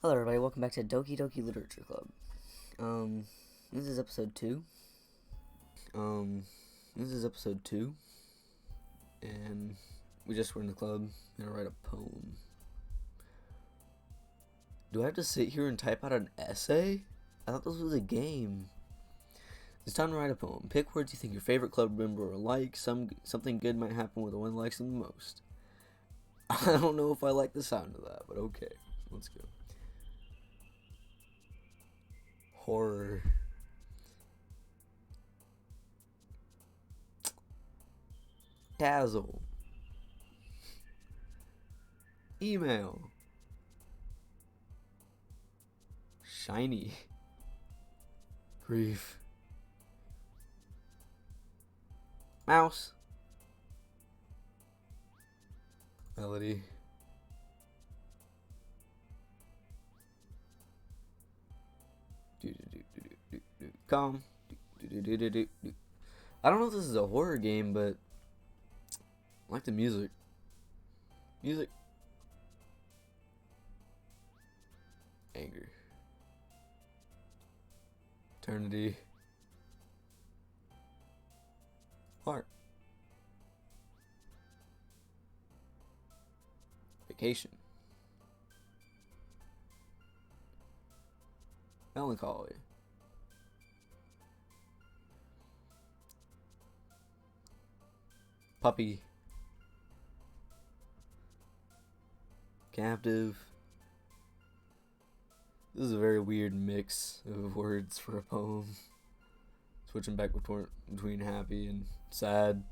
Hello everybody, welcome back to Doki Doki Literature Club. This is episode 2. This is episode 2, and we just were in the club, gonna write a poem. Do I have to sit here and type out an essay? I thought this was a game. It's time to write a poem. Pick words you think your favorite club member will like. Something good might happen with the one who likes them the most. I don't know if I like the sound of that, but okay, let's go. Horror. Dazzle. Email. Shiny. Grief. Mouse. Melody. Calm. I don't know if this is a horror game, but I like the music. Music. Anger. Eternity. Heart. Vacation. Melancholy. Puppy. Captive. This is a very weird mix of words for a poem. Switching back between happy and sad.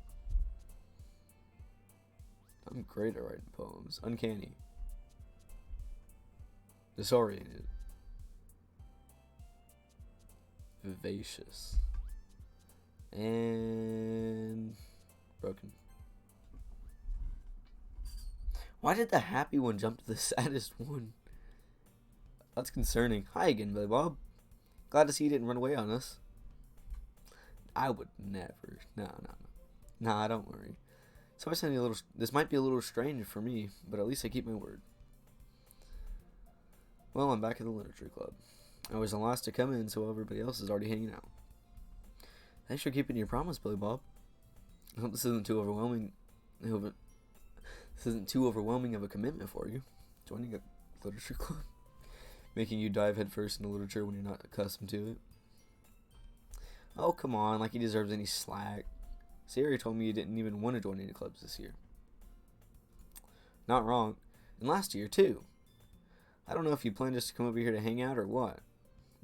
I'm great at writing poems. Uncanny. Disoriented. Vivacious. And broken. Why did the happy one jump to the saddest one? That's concerning. Hi again, Billy Bob. Glad to see you didn't run away on us. I would never. No. Nah, don't worry. So I sent you a little. This might be a little strange for me, but at least I keep my word. Well, I'm back at the literature club. I was the last to come in, so everybody else is already hanging out. Thanks for keeping your promise, Billy Bob. I hope this isn't too overwhelming. This isn't too overwhelming of a commitment for you. Joining a literature club, making you dive headfirst into literature when you're not accustomed to it. Oh, come on, like he deserves any slack. Siri told me you didn't even want to join any clubs this year. Not wrong. And last year, too. I don't know if you plan just to come over here to hang out or what.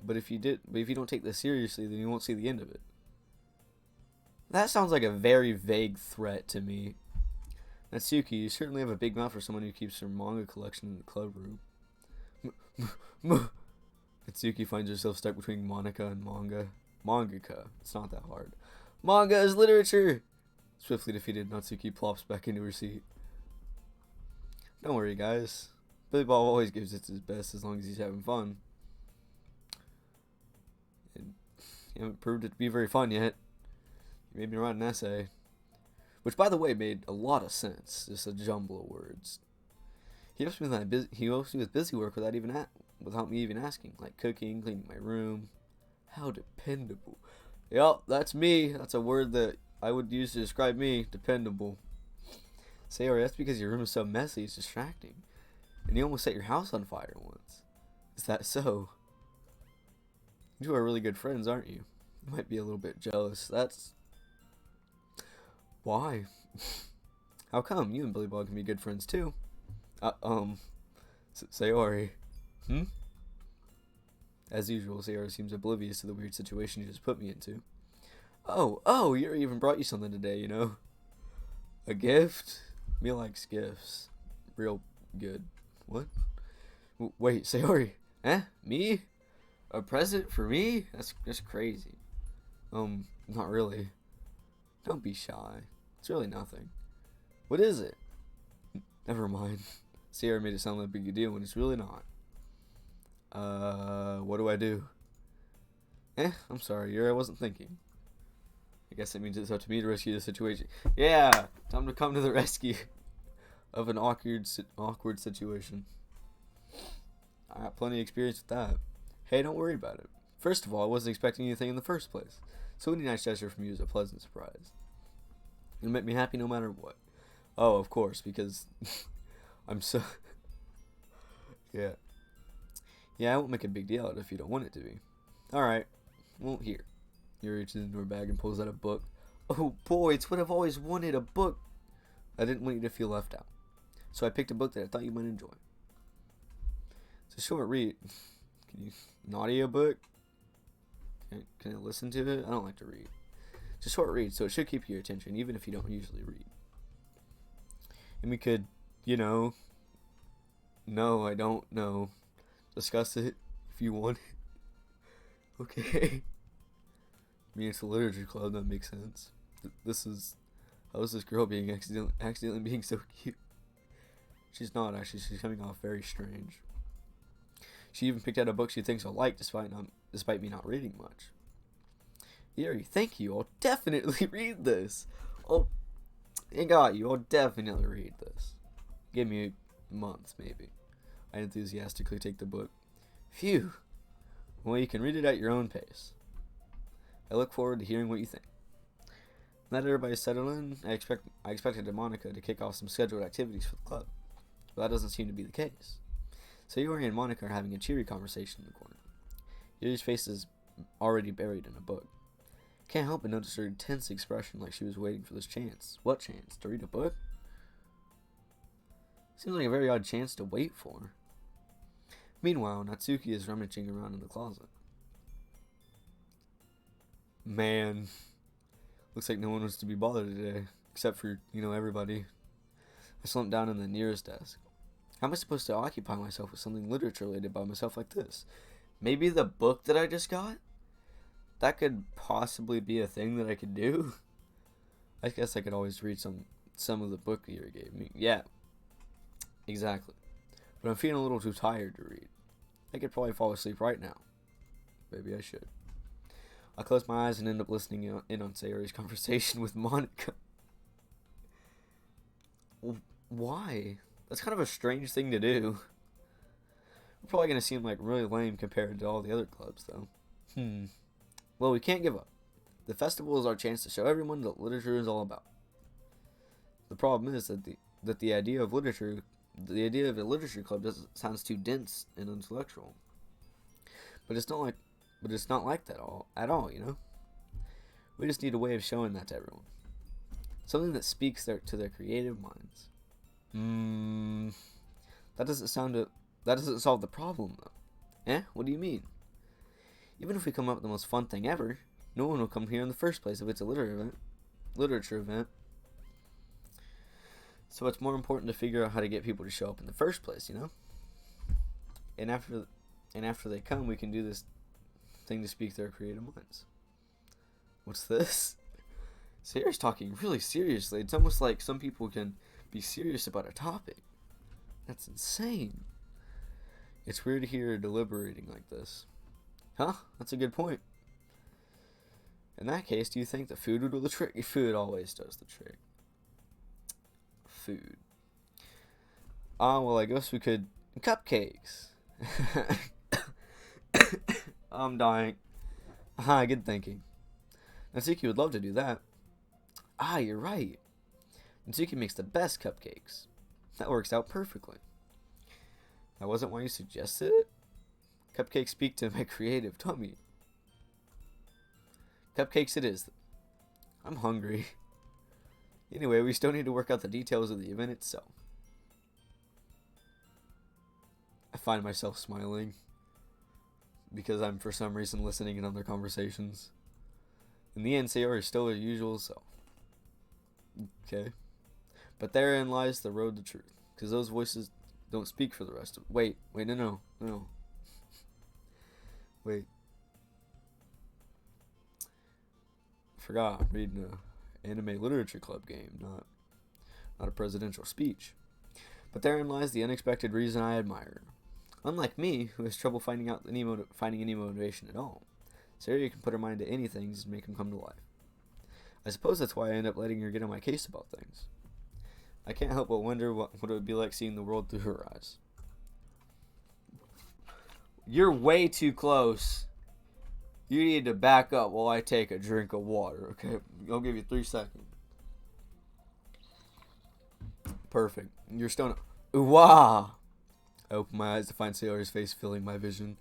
But if you don't take this seriously, then you won't see the end of it. That sounds like a very vague threat to me. Natsuki, you certainly have a big mouth for someone who keeps her manga collection in the club room. Natsuki finds herself stuck between Monica and manga. Mangaka. It's not that hard. Manga is literature! Swiftly defeated, Natsuki plops back into her seat. Don't worry, guys. Billy Bob always gives it his best as long as he's having fun. And you haven't proved it to be very fun yet. You made me write an essay. Which, by the way, made a lot of sense. Just a jumble of words. He helps me with busy work without me even asking. Like cooking, cleaning my room. How dependable. Yup, that's me. That's a word that I would use to describe me. Dependable. Sayori, that's because your room is so messy, it's distracting. And you almost set your house on fire once. Is that so? You two are really good friends, aren't you? You might be a little bit jealous. That's... Why? How come? You and Billy Bob can be good friends, too. Sayori. As usual, Sayori seems oblivious to the weird situation you just put me into. Oh, you even brought you something today, you know? A gift? Me likes gifts. Real good. What? Wait, Sayori. Me? A present for me? That's crazy. Not really. Don't be shy. It's really nothing. What is it? Never mind. Sayori made it sound like a big deal when it's really not. What do I do? I'm sorry, I wasn't thinking. I guess it means it's up to me to rescue the situation. Yeah, time to come to the rescue of an awkward situation. Alright, plenty of experience with that. Hey, don't worry about it. First of all, I wasn't expecting anything in the first place. So any nice gesture from you is a pleasant surprise. It'll make me happy no matter what. Oh, of course, because I'm so... yeah. Yeah, I won't make a big deal out of it if you don't want it to be. Alright. Well, here. He reaches into her bag and pulls out a book. Oh boy, it's what I've always wanted, a book. I didn't want you to feel left out. So I picked a book that I thought you might enjoy. It's a short read. Can you... an audiobook? Can I listen to it? I don't like to read. It's a short read, so it should keep your attention, even if you don't usually read. And we could, no, I don't know. Discuss it if you want. Okay. I mean, it's a literature club, that makes sense. How is this girl being accidentally being so cute? She's not, actually. She's coming off very strange. She even picked out a book she thinks I'll like, despite me not reading much. Yuri, thank you. I'll definitely read this. I got you. I'll definitely read this. Give me a month, maybe. I enthusiastically take the book. Phew. Well, you can read it at your own pace. I look forward to hearing what you think. Now that everybody's settled in, I expected Monica to kick off some scheduled activities for the club. But that doesn't seem to be the case. So Yuri and Monica are having a cheery conversation in the corner. Yuri's face is already buried in a book. Can't help but notice her intense expression, like she was waiting for this chance. What chance? To read a book? Seems like a very odd chance to wait for. Meanwhile, Natsuki is rummaging around in the closet. Man. Looks like no one was to be bothered today. Except for, everybody. I slumped down in the nearest desk. How am I supposed to occupy myself with something literature related by myself like this? Maybe the book that I just got? That could possibly be a thing that I could do. I guess I could always read some of the book that you gave me. Yeah, exactly. But I'm feeling a little too tired to read. I could probably fall asleep right now. Maybe I should. I close my eyes and end up listening in on Sayori's conversation with Monica. Why? That's kind of a strange thing to do. We're probably going to seem like really lame compared to all the other clubs, though. Well, we can't give up. The festival is our chance to show everyone what literature is all about. The problem is that the idea of a literature club sounds too dense and intellectual. But it's not like that at all. We just need a way of showing that to everyone. Something that speaks to their creative minds. That doesn't solve the problem, though. What do you mean? Even if we come up with the most fun thing ever, no one will come here in the first place if it's a literature event. So it's more important to figure out how to get people to show up in the first place, And after they come, we can do this thing to speak their creative minds. What's this? Sarah's talking really seriously. It's almost like some people can be serious about a topic. That's insane. It's weird to hear her deliberating like this. Huh? That's a good point. In that case, do you think the food would do the trick? Food always does the trick. Food. Well, I guess we could... Cupcakes. I'm dying. Good thinking. Natsuki would love to do that. You're right. Natsuki makes the best cupcakes. That works out perfectly. That wasn't why you suggested it? Cupcakes speak to my creative tummy. Cupcakes it is. I'm hungry. Anyway, we still need to work out the details of the event itself. I find myself smiling because I'm for some reason listening in on their conversations. In the end, Sayori is still her usual self. Okay. But therein lies the road to truth. Because those voices don't speak for the rest of... Wait, no. Wait. Forgot, I'm reading a anime literature club game, not a presidential speech. But therein lies the unexpected reason I admire her. Unlike me, who has trouble finding any motivation at all, Sayori can put her mind to anything and make them come to life. I suppose that's why I end up letting her get on my case about things. I can't help but wonder what it would be like seeing the world through her eyes. You're way too close. You need to back up while I take a drink of water, okay? I'll give you 3 seconds. Perfect. You're still... Wow! I open my eyes to find Sailor's face filling my vision.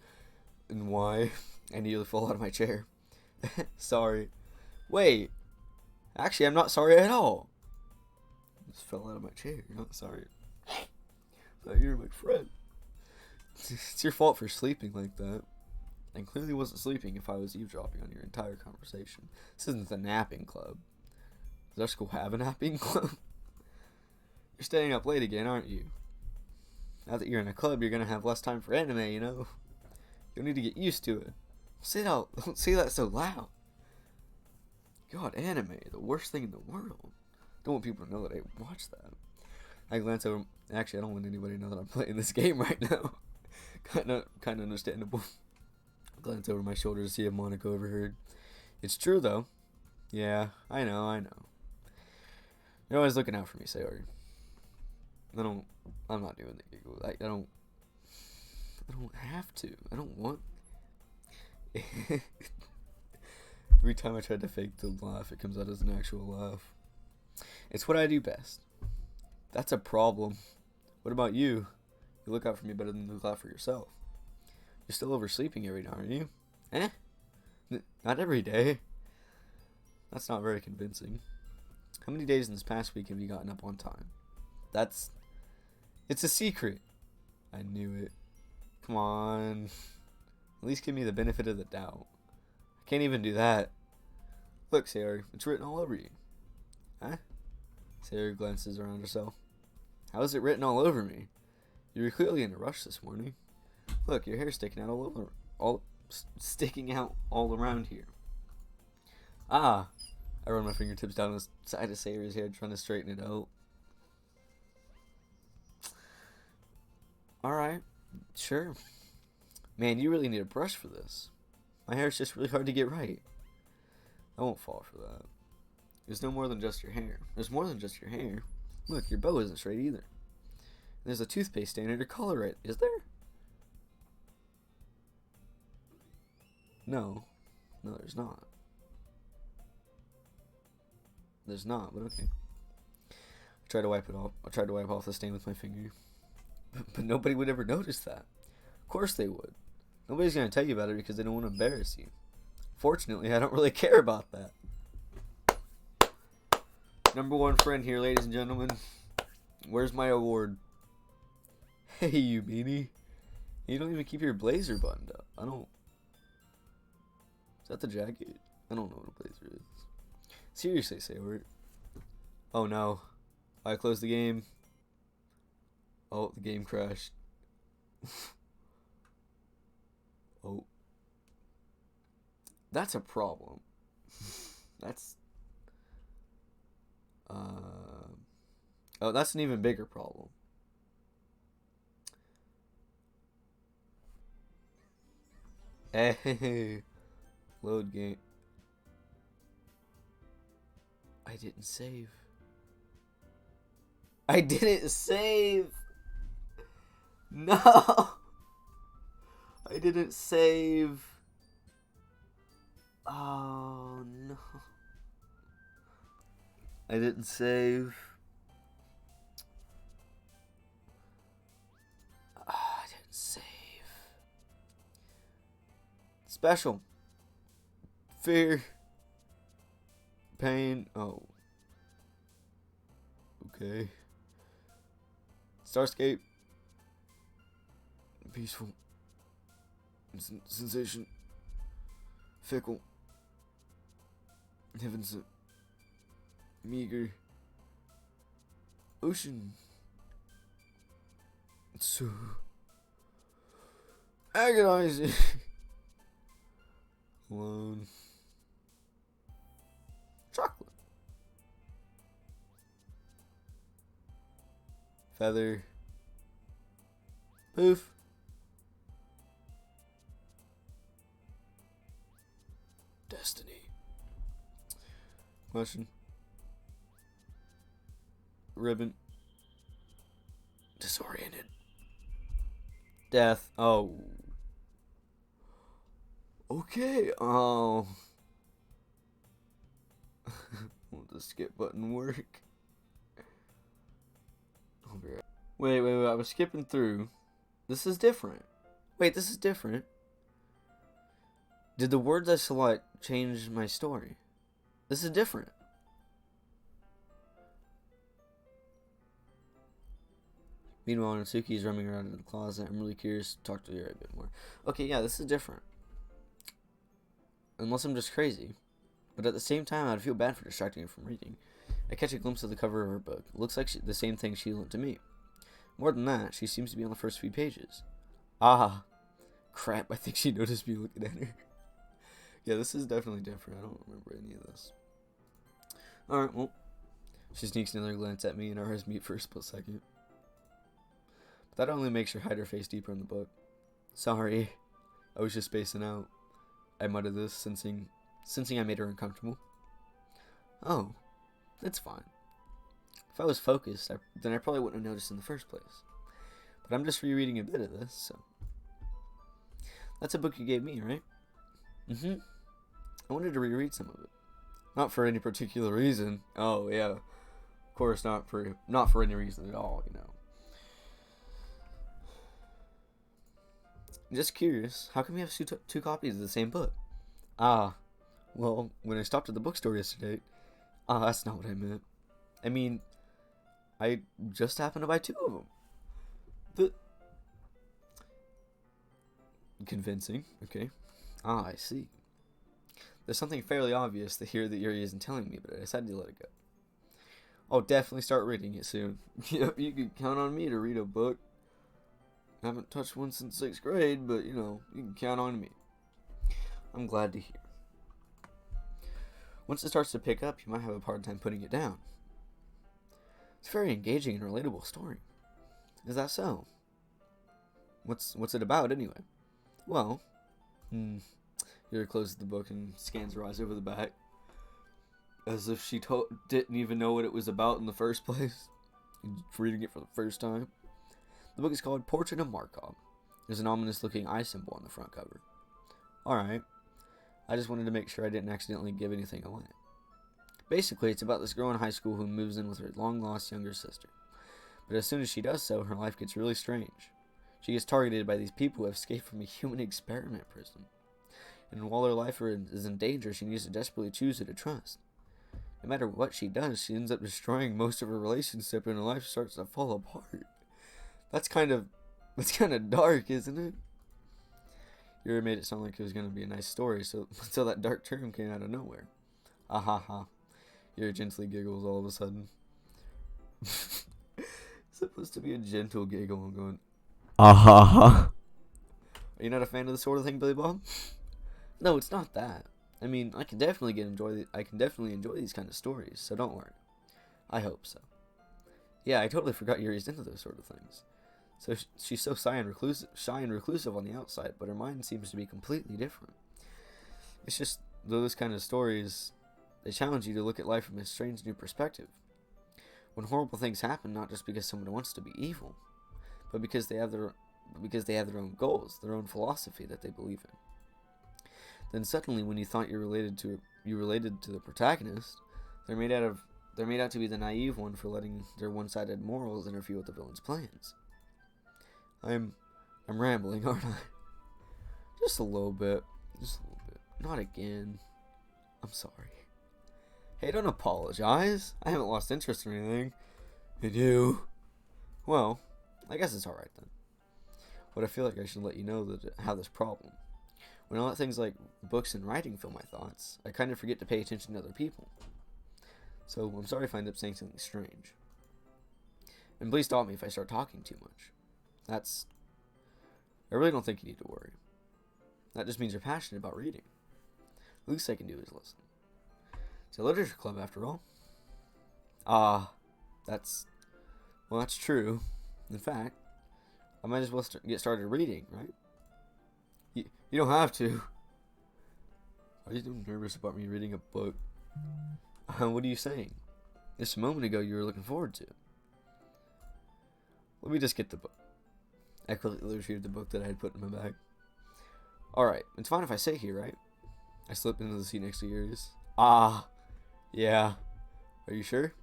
And why? I nearly fall out of my chair. Sorry. Wait. Actually, I'm not sorry at all. I just fell out of my chair. You're not sorry. I thought you were my friend. It's your fault for sleeping like that. I clearly wasn't sleeping if I was eavesdropping on your entire conversation. This isn't the napping club. Does our school have a napping club? You're staying up late again, aren't you? Now that you're in a club, you're gonna have less time for anime, you know? You'll need to get used to it. Don't say that so loud. God, anime, the worst thing in the world. Don't want people to know that I watch that. I glance over... Actually, I don't want anybody to know that I'm playing this game right now. Kinda understandable. I glance over my shoulder to see if Monica overheard. It's true, though. Yeah, I know. You're always looking out for me, Sayori. I'm not doing the giggle. I don't have to. I don't want... Every time I try to fake the laugh, it comes out as an actual laugh. It's what I do best. That's a problem. What about you? You look out for me better than you look out for yourself. You're still oversleeping every night, aren't you? Not every day. That's not very convincing. How many days in this past week have you gotten up on time? It's a secret. I knew it. Come on. At least give me the benefit of the doubt. I can't even do that. Look, Sayori, it's written all over you. Huh? Sayori glances around herself. How is it written all over me? You were clearly in a rush this morning. Look, your hair's sticking out sticking out all around here. Ah. I run my fingertips down the side of Sayori's hair, trying to straighten it out. Alright, sure. Man, you really need a brush for this. My hair's just really hard to get right. I won't fall for that. There's no more than just your hair. There's more than just your hair. Look, your bow isn't straight either. There's a toothpaste stain under your collar, right? Is there? No, there's not. There's not, but okay. I tried to wipe it off. I tried to wipe off the stain with my finger. But nobody would ever notice that. Of course they would. Nobody's going to tell you about it because they don't want to embarrass you. Fortunately, I don't really care about that. Number one friend here, ladies and gentlemen. Where's my award? Hey, you beanie. You don't even keep your blazer buttoned up. Is that the jacket? I don't know what a blazer is. Seriously, Sayori. Oh no. I closed the game. Oh, the game crashed. Oh. That's a problem. That's... Oh, that's an even bigger problem. Hey. Load game. I didn't save. I didn't save. No. I didn't save. Oh no. I didn't save. I didn't save. Special. Fear. Pain. Oh. Okay. Starscape. Peaceful. Sensation. Fickle. Heavens. Meager. Ocean. So agonizing. Alone. Chocolate. Feather. Poof. Destiny. Question. Ribbon. Disoriented. Death. Oh. Okay, will the skip button work? I'll be right. Wait, I was skipping through. This is different. Wait, this is different. Did the words I select change my story? This is different. Meanwhile, Natsuki is roaming around in the closet. I'm really curious to talk to her a bit more. Okay, yeah, this is different. Unless I'm just crazy. But at the same time, I'd feel bad for distracting her from reading. I catch a glimpse of the cover of her book. It looks like the same thing she lent to me. More than that, she seems to be on the first few pages. Ah, crap, I think she noticed me looking at her. Yeah, this is definitely different. I don't remember any of this. Alright, well. She sneaks another glance at me and our eyes meet for a split second. But that only makes her hide her face deeper in the book. Sorry, I was just spacing out. I muttered this, sensing I made her uncomfortable. Oh, that's fine. If I was focused, then I probably wouldn't have noticed in the first place. But I'm just rereading a bit of this, so. That's a book you gave me, right? Mm-hmm. I wanted to reread some of it. Not for any particular reason. Oh, yeah. Of course, not for any reason at all, you know. Just curious, how come you have two copies of the same book? Ah, well, when I stopped at the bookstore yesterday... that's not what I meant. I mean, I just happened to buy two of them. Convincing, okay. I see. There's something fairly obvious here that Yuri isn't telling me, but I decided to let it go. I'll definitely start reading it soon. Yep, you can count on me to read a book. I haven't touched one since 6th grade, but, you know, you can count on me. I'm glad to hear. Once it starts to pick up, you might have a hard time putting it down. It's a very engaging and relatable story. Is that so? What's it about, anyway? Well, Yuri closes the book and scans her eyes over the back. As if she didn't even know what it was about in the first place. Reading it for the first time. The book is called Portrait of Markov. There's an ominous looking eye symbol on the front cover. Alright. I just wanted to make sure I didn't accidentally give anything away. Basically, it's about this girl in high school who moves in with her long-lost younger sister. But as soon as she does so, her life gets really strange. She gets targeted by these people who have escaped from a human experiment prison. And while her life is in danger, she needs to desperately choose who to trust. No matter what she does, she ends up destroying most of her relationship and her life starts to fall apart. That's kind of dark, isn't it? Yuri made it sound like it was going to be a nice story, so until that dark term came out of nowhere. Ah ha ha. Yuri gently giggles all of a sudden. It's supposed to be a gentle giggle. I'm going, ah ha ha. Are you not a fan of this sort of thing, Billy Bob? No, it's not that. I mean, I can definitely enjoy these kind of stories, so don't worry. I hope so. Yeah, I totally forgot Yuri's into those sort of things. So she's so shy and reclusive on the outside, but her mind seems to be completely different. It's just those kind of stories, they challenge you to look at life from a strange new perspective. When horrible things happen, not just because someone wants to be evil, but because they have their own goals, their own philosophy that they believe in. Then suddenly, when you thought you related to the protagonist, they're made out to be the naive one for letting their one-sided morals interfere with the villain's plans. I'm rambling, aren't I? Just a little bit. Not again. I'm sorry. Hey, don't apologize. I haven't lost interest or anything. You do? Well, I guess it's alright then. But I feel like I should let you know that I have this problem. When I let things like books and writing fill my thoughts, I kind of forget to pay attention to other people. So I'm sorry if I end up saying something strange. And please stop me if I start talking too much. I really don't think you need to worry. That just means you're passionate about reading. The least I can do is listen. It's a literature club after all. That's true. In fact, I might as well get started reading, right? You don't have to. Are you nervous about me reading a book? What are you saying? Just a moment ago you were looking forward to it. Let me just get the book. I quickly retrieved the book that I had put in my bag. Alright, it's fine if I sit here, right? I slip into the seat next to Yuri's. Ah, yeah. Are you sure?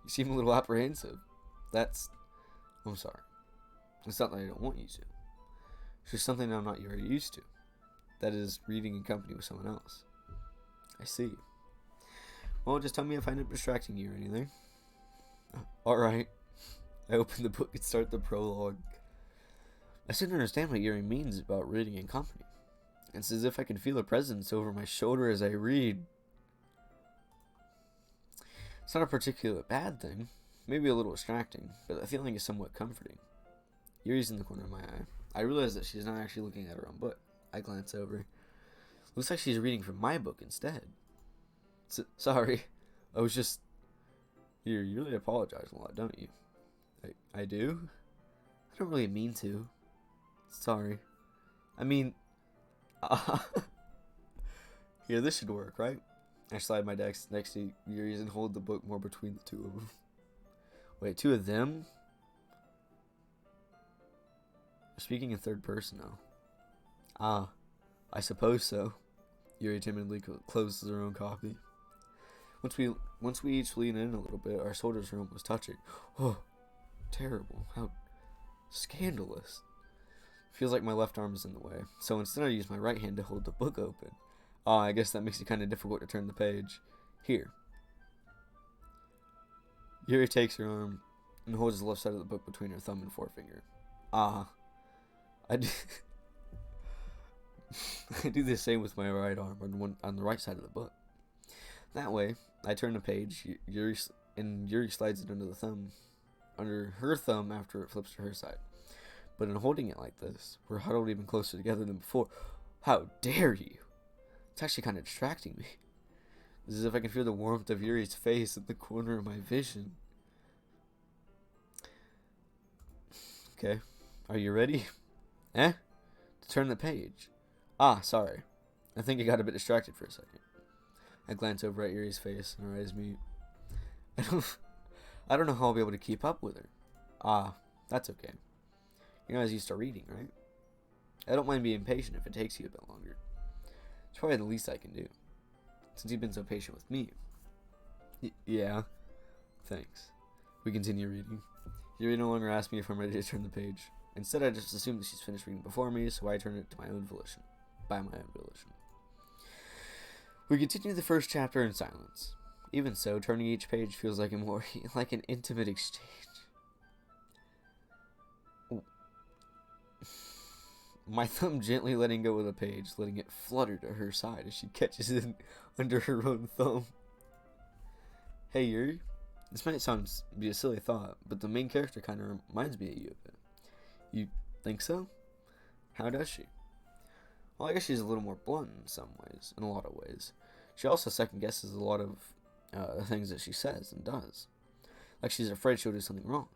You seem a little apprehensive. I'm sorry. It's not that I don't want you to. It's just something I'm not very used to. That is, reading in company with someone else. I see. Well, just tell me if I end up distracting you or anything. Alright. I open the book and start the prologue. I still don't understand what Yuri means about reading in company. It's as if I can feel a presence over my shoulder as I read. It's not a particularly bad thing. Maybe a little distracting, but the feeling is somewhat comforting. Yuri's in the corner of my eye. I realize that she's not actually looking at her own book. I glance over. Looks like she's reading from my book instead. Sorry. I was just... You really apologize a lot, don't you? I do? I don't really mean to. Sorry. I mean... Here, this should work, right? I slide my desk next to Yuri's and hold the book more between the two of them. Wait, two of them? We're speaking in third person now. Ah, I suppose so. Yuri timidly closes her own copy. Once we each lean in a little bit, our shoulders are almost touching. Oh, terrible. How scandalous. Feels like my left arm is in the way, so instead I use my right hand to hold the book open. I guess that makes it kind of difficult to turn the page. Here. Yuri takes her arm and holds the left side of the book between her thumb and forefinger. I do, I do the same with my right arm on the right side of the book. That way, I turn the page, Yuri slides it under her thumb after it flips to her side. But in holding it like this, we're huddled even closer together than before. How dare you? It's actually kind of distracting me. It's as if I can feel the warmth of Yuri's face at the corner of my vision. Okay, are you ready? To turn the page. Sorry. I think I got a bit distracted for a second. I glance over at Yuri's face and her eyes meet. I don't know how I'll be able to keep up with her. That's okay. You're not as used to reading, right? I don't mind being patient if it takes you a bit longer. It's probably the least I can do, since you've been so patient with me. Yeah. Thanks. We continue reading. Yuri no longer asks me if I'm ready to turn the page. Instead, I just assume that she's finished reading before me, so I turn it to by my own volition. We continue the first chapter in silence. Even so, turning each page feels like like an intimate exchange. My thumb gently letting go of the page, letting it flutter to her side as she catches it under her own thumb. Hey Yuri, this might be a silly thought, but the main character kind of reminds me of you a bit. You think so? How does she? Well, I guess she's a little more blunt in a lot of ways. She also second guesses a lot of the things that she says and does. Like she's afraid she'll do something wrong.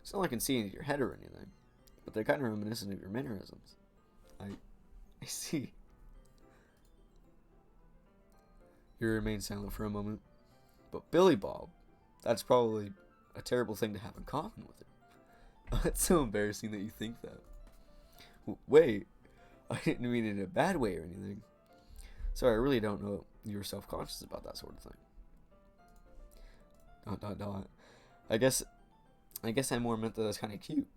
It's not like I can see into your head or anything, but they're kind of reminiscent of your mannerisms. I see. You remain silent for a moment. But Billy Bob, that's probably a terrible thing to have in common with her. That's so embarrassing that you think that. Wait, I didn't mean it in a bad way or anything. Sorry, I really don't know you were self-conscious about that sort of thing. ... I guess I more meant that that's kind of cute.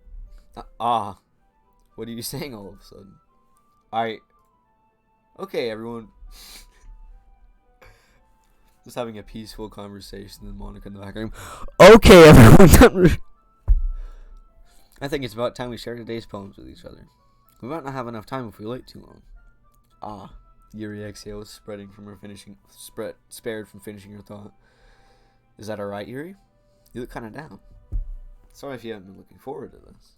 What are you saying all of a sudden? Okay, everyone. Just having a peaceful conversation, and Monica in the background. Okay, everyone. I think it's about time we share today's poems with each other. We might not have enough time if we wait too long. Yuri exhales, spared from finishing her thought. Is that alright, Yuri? You look kind of down. Sorry if you haven't been looking forward to this.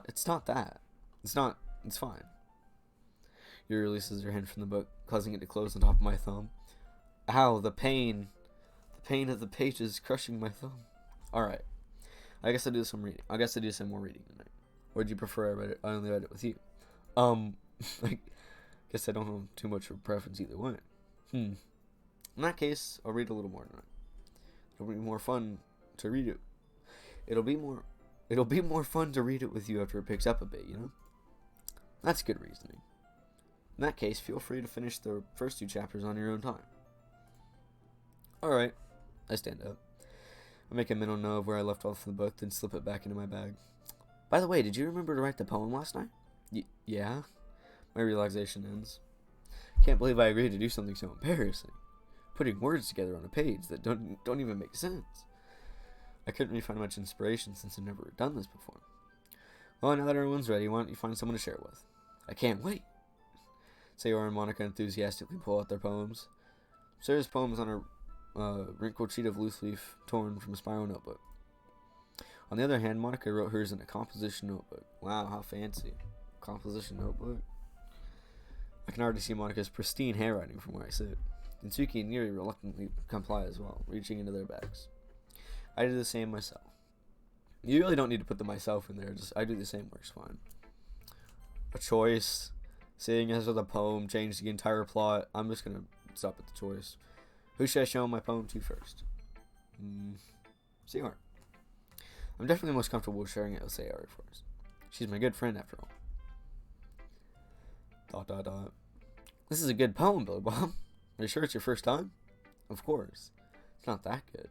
It's not that. It's fine. Yuri releases her hand from the book, causing it to close on top of my thumb. Ow, the pain. The pain of the pages crushing my thumb. Alright. I guess I'll do some reading. I guess I'll do some more reading tonight. Or would you prefer I only read it with you? I guess I don't have too much of a preference either way. In that case, I'll read a little more tonight. It'll be more fun to read it. It'll be more fun to read it with you after it picks up a bit, you know? That's good reasoning. In that case, feel free to finish the first 2 chapters on your own time. Alright, I stand up. I make a mental note of where I left off the book, then slip it back into my bag. By the way, did you remember to write the poem last night? Yeah. My realization ends. Can't believe I agreed to do something so embarrassing. Putting words together on a page that don't even make sense. I couldn't really find much inspiration since I've never done this before. Well, now that everyone's ready, why don't you find someone to share it with? I can't wait. Sayori and Monica enthusiastically pull out their poems. Sarah's poem is on a wrinkled sheet of loose leaf torn from a spiral notebook. On the other hand, Monica wrote hers in a composition notebook. Wow, how fancy. Composition notebook. I can already see Monica's pristine handwriting from where I sit. And Suki and Yuri reluctantly comply as well, reaching into their bags. I do the same myself. You really don't need to put the myself in there, just I do the same, works fine. A choice, seeing as the poem changed the entire plot, I'm just gonna stop at the choice. Who should I show my poem to first? Sayori. I'm definitely most comfortable sharing it with Sayori first. She's my good friend after all. ... This is a good poem, Billy Bob. Are you sure it's your first time? Of course. It's not that good.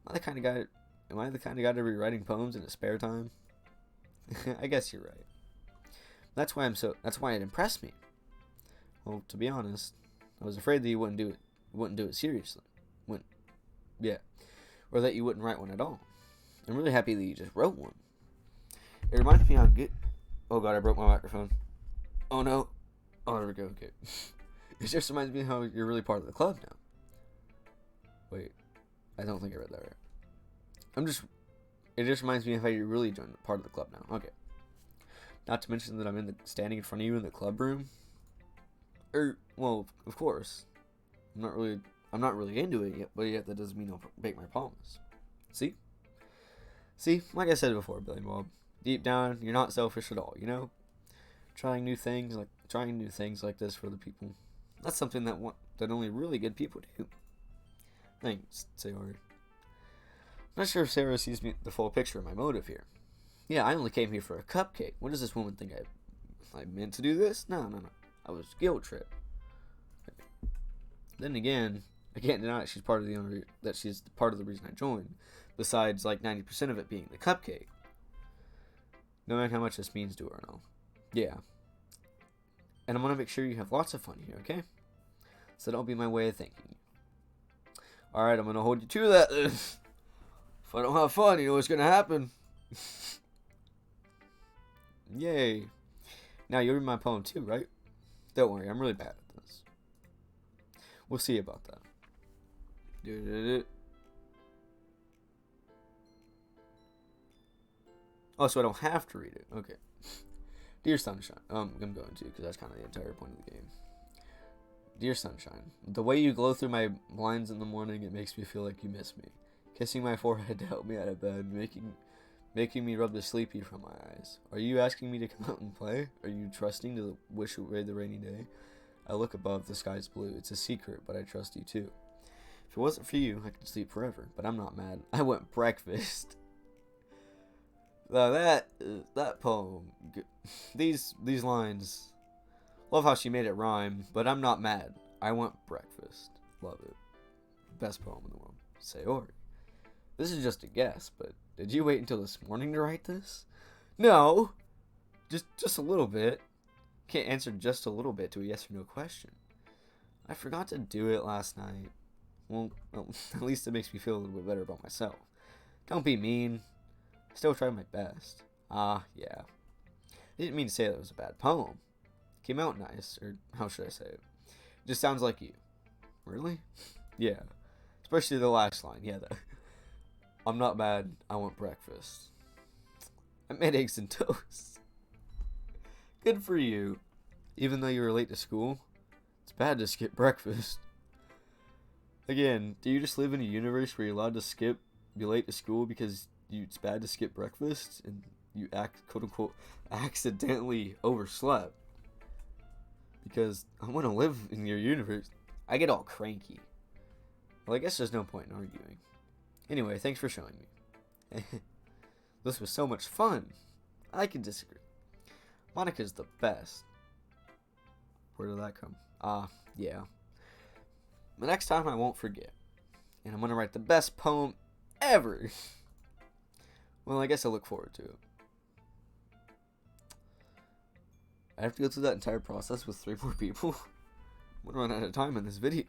Am I the kind of guy to be writing poems in his spare time? I guess you're right. That's why it impressed me. Well, to be honest, I was afraid that you wouldn't do it seriously. Or that you wouldn't write one at all. I'm really happy that you just wrote one. It reminds me how good... Oh god, I broke my microphone. Oh no. Oh, there we go, okay. It just reminds me how you're really part of the club now. Wait, I don't think I read that right. It just reminds me of how you really joined part of the club now. Okay. Not to mention that I'm standing in front of you in the club room. Well, of course. I'm not really into it yet, but yet that doesn't mean I'll break my promise. See, like I said before, Billy Bob, deep down, you're not selfish at all, you know? Trying new things like this for the people. That's something that only really good people do. Thanks, Sayori. Not sure if Sarah sees the full picture of my motive here. Yeah, I only came here for a cupcake. What does this woman think I meant to do this? No. I was guilt trip. Then again, I can't deny she's part of the reason I joined. Besides, like 90% of it being the cupcake. Knowing how much this means to her and all. Yeah. And I want to make sure you have lots of fun here, okay? So that'll be my way of thanking you. Alright, I'm going to hold you to that. If I don't have fun, you know what's going to happen. Yay. Now, you read my poem too, right? Don't worry, I'm really bad at this. We'll see about that. Oh, so I don't have to read it. Okay. Dear Sunshine. I'm going to, because that's kind of the entire point of the game. Dear Sunshine, the way you glow through my blinds in the morning, it makes me feel like you miss me. Kissing my forehead to help me out of bed, making me rub the sleepy from my eyes. Are you asking me to come out and play? Are you trusting to wish away the rainy day? I look above, the sky's blue. It's a secret, but I trust you too. If it wasn't for you, I could sleep forever, but I'm not mad. I want breakfast. Now that poem, these lines, love how she made it rhyme, but I'm not mad. I want breakfast. Love it. Best poem in the world. Sayori. This is just a guess, but did you wait until this morning to write this? No. Just a little bit. Can't answer just a little bit to a yes or no question. I forgot to do it last night. Well, at least it makes me feel a little bit better about myself. Don't be mean. Still tried my best. Yeah. I didn't mean to say that it was a bad poem. Came out nice, or how should I say it? Just sounds like you. Really? Yeah. Especially the last line. Yeah, I'm not mad. I want breakfast. I made eggs and toast. Good for you. Even though you were late to school, it's bad to skip breakfast. Again, do you just live in a universe where you're allowed to be late to school because it's bad to skip breakfast and you quote unquote accidentally overslept? Because I want to live in your universe. I get all cranky. Well, I guess there's no point in arguing. Anyway, thanks for showing me. This was so much fun. I can disagree. Monica's the best. Where did that come? Yeah. But next time I won't forget. And I'm going to write the best poem ever. Well, I guess I look forward to it. I have to go through that entire process with 3 more people. I'm going to run out of time in this video.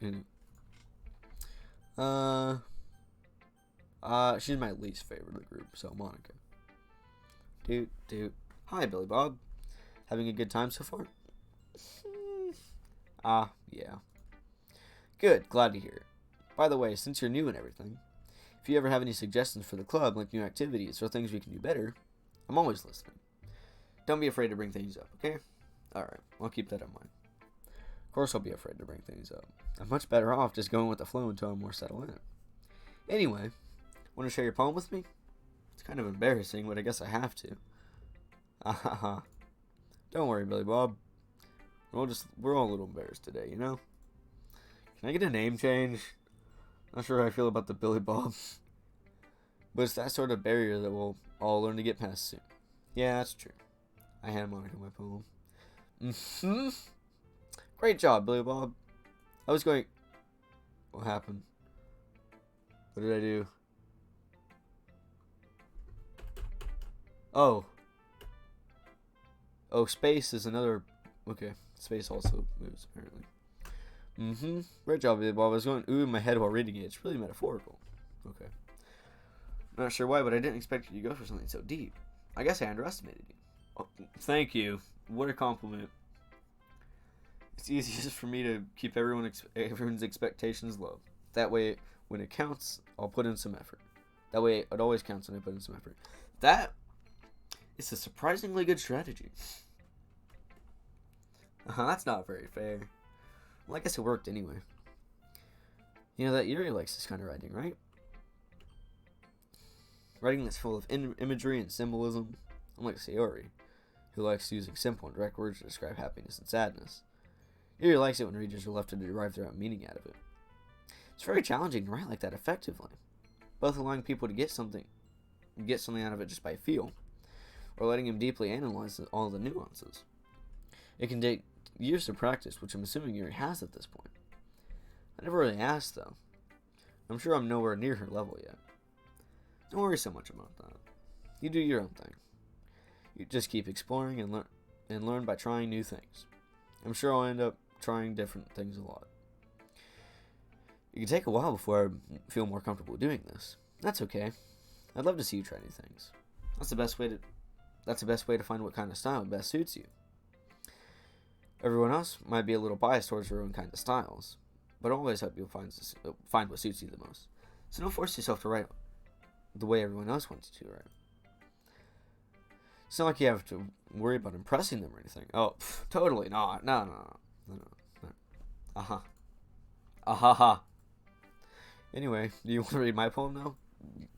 She's my least favorite of the group, so Monica. Dude. Hi, Billy Bob. Having a good time so far? Yeah. Good, glad to hear it. By the way, since you're new and everything, if you ever have any suggestions for the club, like new activities or things we can do better, I'm always listening. Don't be afraid to bring things up, okay? Alright, I'll keep that in mind. Of course I'll be afraid to bring things up. I'm much better off just going with the flow until I'm more settled in. Anyway, want to share your poem with me? It's kind of embarrassing, but I guess I have to. Don't worry, Billy Bob. We're all a little embarrassed today, you know? Can I get a name change? Not sure how I feel about the Billy Bob. But it's that sort of barrier that we'll all learn to get past soon. Yeah, that's true. I had Monica in my poem. Great job, Billy Bob. I was going... What happened? What did I do? Oh, space is another... Okay, space also moves, apparently. Great job, Billy Bob. I was going ooh in my head while reading it. It's really metaphorical. Okay. Not sure why, but I didn't expect you to go for something so deep. I guess I underestimated you. Oh, thank you. What a compliment. It's easiest for me to keep everyone's expectations low. That way, when it counts, I'll put in some effort. That way, it always counts when I put in some effort. That is a surprisingly good strategy. That's not very fair. Well, I guess it worked anyway. You know that Yuri likes this kind of writing, right? Writing that's full of imagery and symbolism. Unlike Sayori, who likes using simple and direct words to describe happiness and sadness. Yuri likes it when readers are left to derive their own meaning out of it. It's very challenging to write like that effectively, both allowing people to get something out of it just by feel, or letting them deeply analyze all the nuances. It can take years of practice, which I'm assuming Yuri has at this point. I never really asked, though. I'm sure I'm nowhere near her level yet. Don't worry so much about that. You do your own thing. You just keep exploring and learn by trying new things. I'm sure I'll end up trying different things a lot. It can take a while before I feel more comfortable doing this. That's okay. I'd love to see you try new things. That's the best way to find what kind of style best suits you. Everyone else might be a little biased towards their own kind of styles, but always help you find what suits you the most. So don't force yourself to write the way everyone else wants you to write. It's not like you have to worry about impressing them or anything. Oh, totally not. No. Anyway, do you want to read my poem now?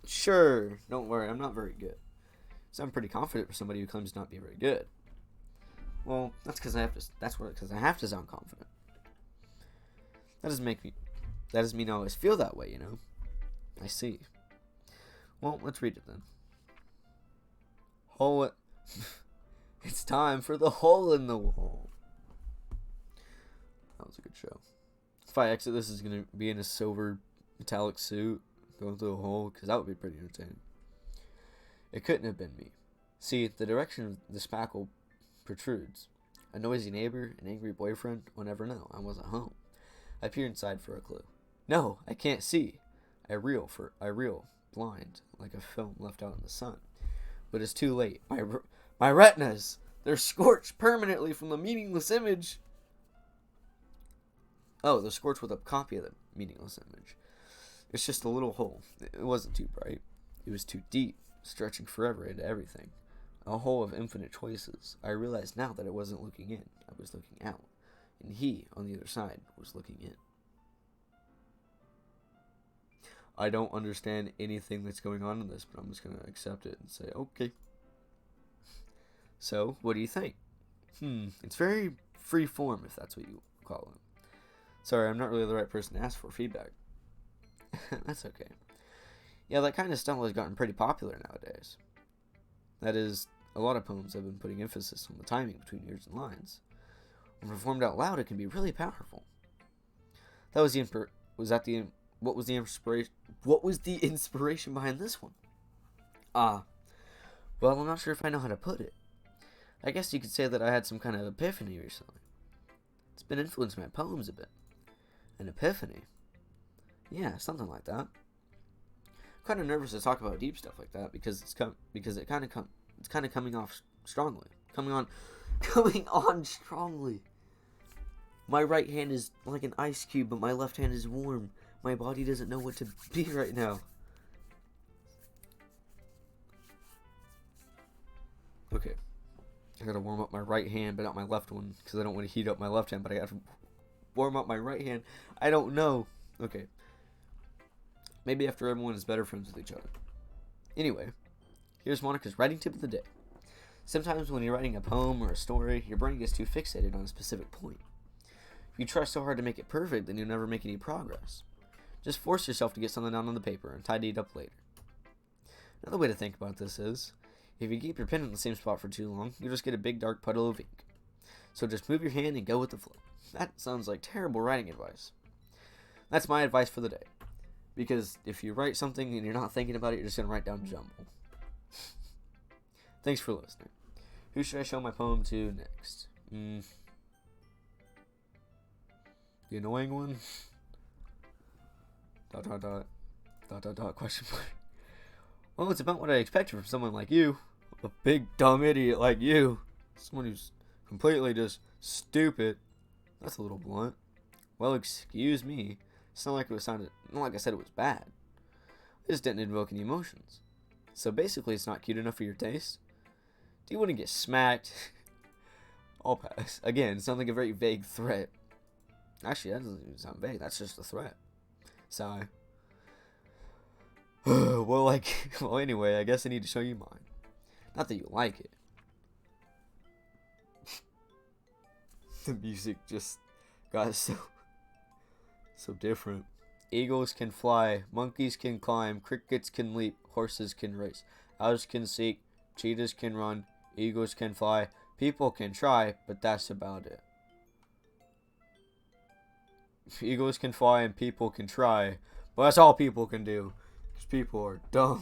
Sure. Don't worry, I'm not very good. So I'm pretty confident for somebody who claims to not be very good. Well, that's because I have to sound confident. That doesn't mean I always feel that way, you know. I see. Well, let's read it then. It's time for the hole in the wall. That was a good show. If I exit this, is going to be in a silver metallic suit going through a hole, because that would be pretty entertaining. It couldn't have been me. See, the direction of the spackle protrudes. A noisy neighbor, an angry boyfriend, will never know I wasn't home. I peer inside for a clue. No, I can't see. I reel, blind, like a film left out in the sun. But it's too late. My retinas, they're scorched permanently from the meaningless image. Oh, they're scorched with a copy of the meaningless image. It's just a little hole. It wasn't too bright. It was too deep, stretching forever into everything. A hole of infinite choices. I realized now that I wasn't looking in. I was looking out. And he, on the other side, was looking in. I don't understand anything that's going on in this, but I'm just going to accept it and say, okay. So, what do you think? It's very free form, if that's what you call it. Sorry, I'm not really the right person to ask for feedback. That's okay. Yeah, that kind of style has gotten pretty popular nowadays. That is, a lot of poems have been putting emphasis on the timing between words and lines, When performed out loud, it can be really powerful. That was the what was the inspiration? What was the inspiration behind this one? Well, I'm not sure if I know how to put it. I guess you could say that I had some kind of epiphany recently. It's been influencing my poems a bit. An epiphany? Yeah, something like that. I'm kind of nervous to talk about deep stuff like that because it's kind of coming off strongly. Coming on strongly. My right hand is like an ice cube, but my left hand is warm. My body doesn't know what to be right now. Okay. I gotta warm up my right hand, but not my left one, because I don't want to heat up my left hand, but I gotta warm up my right hand. I don't know. Okay. Maybe after everyone is better friends with each other. Anyway, here's Monica's writing tip of the day. Sometimes when you're writing a poem or a story, your brain gets too fixated on a specific point. If you try so hard to make it perfect, then you'll never make any progress. Just force yourself to get something down on the paper and tidy it up later. Another way to think about this is, if you keep your pen in the same spot for too long, you'll just get a big dark puddle of ink. So just move your hand and go with the flow. That sounds like terrible writing advice. That's my advice for the day. Because if you write something and you're not thinking about it, you're just going to write down jumble. Thanks for listening. Who should I show my poem to next? The annoying one? ... question mark. Well, it's about what I expected from someone like you. A big dumb idiot like you. Someone who's completely just stupid. That's a little blunt. Well, excuse me. It's not like not like I said it was bad. It just didn't invoke any emotions. So basically it's not cute enough for your taste? Do you want to get smacked? I'll pass. Again, it sounds like a very vague threat. Actually, that doesn't even sound vague. That's just a threat. Sigh. Well, anyway, I guess I need to show you mine. Not that you like it. The music just got so different. Eagles can fly, monkeys can climb, crickets can leap, horses can race, owls can seek, cheetahs can run, eagles can fly, people can try, but that's about it. Eagles can fly and people can try, but that's all people can do, because people are dumb.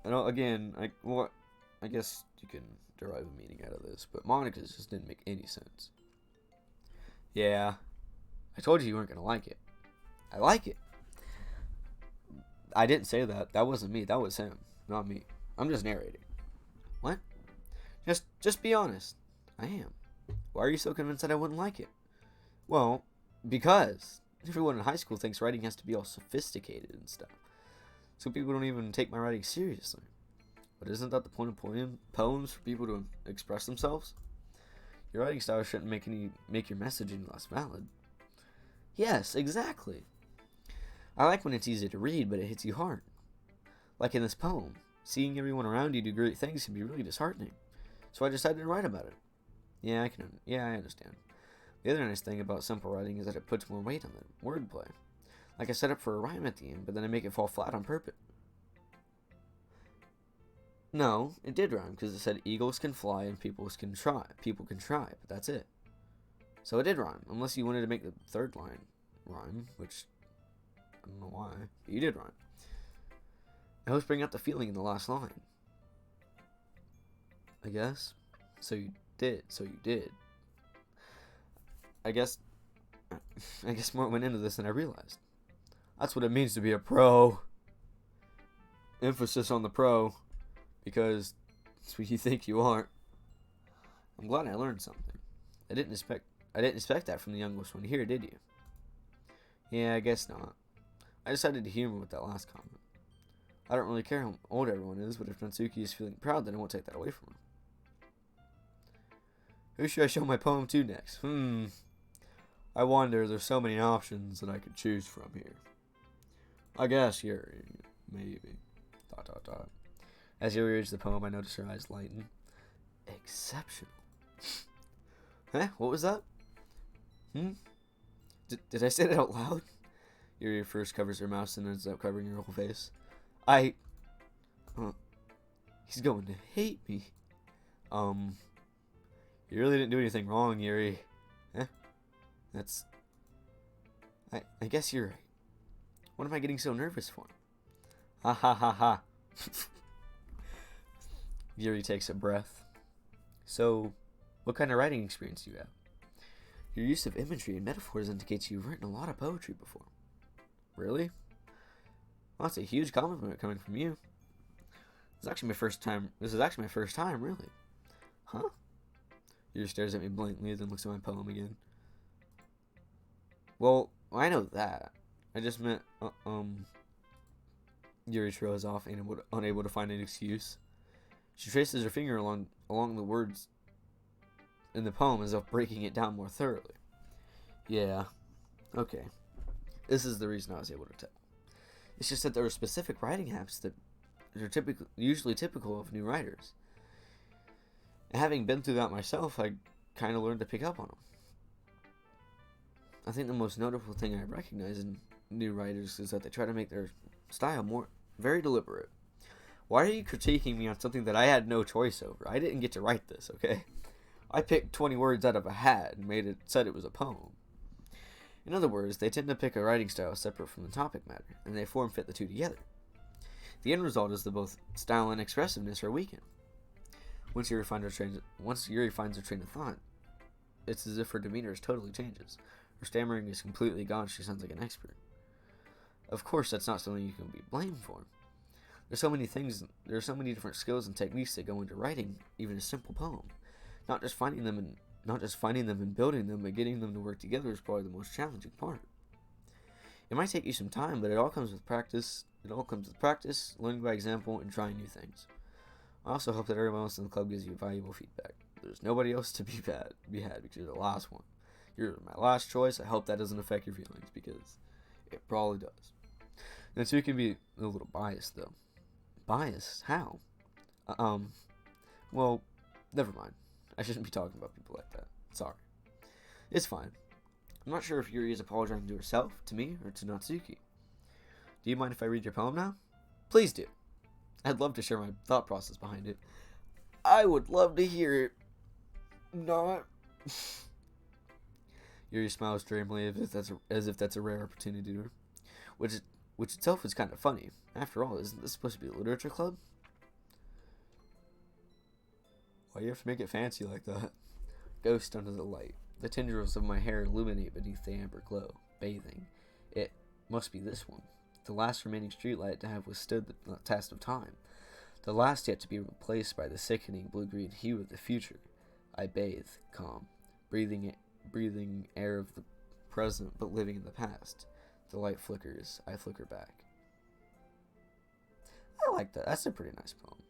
Again, I guess you can derive a meaning out of this, but Monica's just didn't make any sense. Yeah, I told you weren't going to like it. I like it. I didn't say that. That wasn't me. That was him, not me. I'm just narrating. What? Just be honest. I am. Why are you so convinced that I wouldn't like it? Well, because everyone in high school thinks writing has to be all sophisticated and stuff. So people don't even take my writing seriously. But isn't that the point of poems for people to express themselves? Your writing style shouldn't make your message any less valid. Yes, exactly. I like when it's easy to read, but it hits you hard. Like in this poem, seeing everyone around you do great things can be really disheartening. So I decided to write about it. Yeah, I understand. The other nice thing about simple writing is that it puts more weight on the wordplay. Like I set up for a rhyme at the end, but then I make it fall flat on purpose. No, it did rhyme because it said eagles can fly and people can try, but that's it. So it did rhyme, unless you wanted to make the third line rhyme, which I don't know why, but you did rhyme. I always bring out the feeling in the last line. I guess. So you did. I guess more went into this than I realized. That's what it means to be a pro. Emphasis on the pro. Because it's what you think you aren't. I'm glad I learned something. I didn't expect that from the youngest one here, did you? Yeah, I guess not. I decided to humor with that last comment. I don't really care how old everyone is, but if Natsuki is feeling proud, then I won't take that away from him. Who should I show my poem to next? I wonder, there's so many options that I could choose from here. I guess Yuri, maybe. ... As Yuri reads the poem, I notice her eyes lighten. Exceptional. Huh? What was that? Did I say that out loud? Yuri first covers her mouth and ends up covering her whole face. He's going to hate me. You really didn't do anything wrong, Yuri. Eh? That's... I guess you're right. What am I getting so nervous for? Ha ha ha ha. Yuri takes a breath. So, what kind of writing experience do you have? Your use of imagery and metaphors indicates you've written a lot of poetry before. Really? Well, that's a huge compliment coming from you. This is actually my first time, really. Huh? Yuri stares at me blankly, then looks at my poem again. Well, I know that. I just meant, Yuri trails off, unable to find an excuse. She traces her finger along the words in the poem as if breaking it down more thoroughly. Yeah, okay. This is the reason I was able to tell. It's just that there are specific writing habits that are usually typical of new writers. And having been through that myself, I kind of learned to pick up on them. I think the most notable thing I recognize in new writers is that they try to make their style very deliberate. Why are you critiquing me on something that I had no choice over? I didn't get to write this, okay? I picked 20 words out of a hat and said it was a poem. In other words, they tend to pick a writing style separate from the topic matter, and they form-fit the two together. The end result is that both style and expressiveness are weakened. Once Yuri finds her train of thought, it's as if her demeanor totally changes. Her stammering is completely gone. She sounds like an expert. Of course, that's not something you can be blamed for. There are so many different skills and techniques that go into writing even a simple poem. Not just finding them and building them, but getting them to work together is probably the most challenging part. It might take you some time, but it all comes with practice. Learning by example, and trying new things. I also hope that everyone else in the club gives you valuable feedback. There's nobody else to be had because you're the last one. You're my last choice. I hope that doesn't affect your feelings because it probably does. And so you can be a little biased though. Biased? How? Well, never mind. I shouldn't be talking about people like that. Sorry. It's fine. I'm not sure if Yuri is apologizing to herself, to me, or to Natsuki. Do you mind if I read your poem now? Please do. I'd love to share my thought process behind it. I would love to hear it. Not. Yuri smiles dreamily as if that's a rare opportunity to her. Which itself is kind of funny. After all, isn't this supposed to be a literature club? Why do you have to make it fancy like that? Ghost under the light. The tendrils of my hair illuminate beneath the amber glow. Bathing. It must be this one. The last remaining streetlight to have withstood the test of time. The last yet to be replaced by the sickening blue-green hue of the future. I bathe, calm, breathing air of the present but living in the past. The light flickers. I flicker back. I like that. That's a pretty nice poem.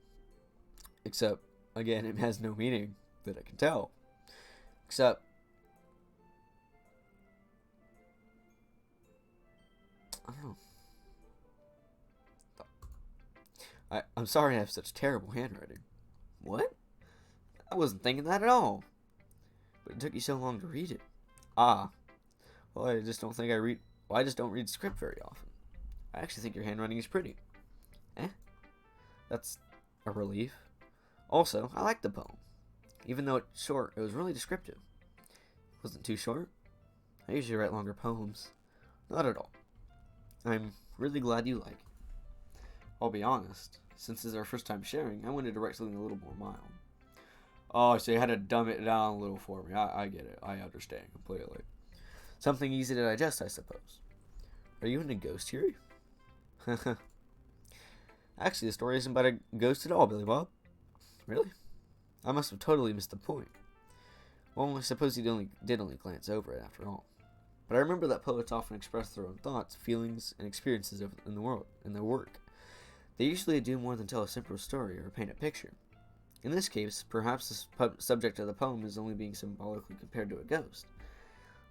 Except, again, it has no meaning that I can tell. Except, I don't know. I'm sorry I have such terrible handwriting. What? I wasn't thinking that at all. But it took you so long to read it. Ah. Well, I just don't read script very often. I actually think your handwriting is pretty. Eh? That's a relief. Also, I like the poem. Even though it's short, it was really descriptive. It wasn't too short. I usually write longer poems. Not at all. I'm really glad you like it. I'll be honest. Since this is our first time sharing, I wanted to write something a little more mild. Oh, so you had to dumb it down a little for me. I get it. I understand completely. Something easy to digest, I suppose. Are you into ghost theory? Actually, the story isn't about a ghost at all, Billy Bob. Really? I must have totally missed the point. Well, I suppose you did only glance over it after all. But I remember that poets often express their own thoughts, feelings, and experiences in their work. They usually do more than tell a simple story or paint a picture. In this case, perhaps the subject of the poem is only being symbolically compared to a ghost,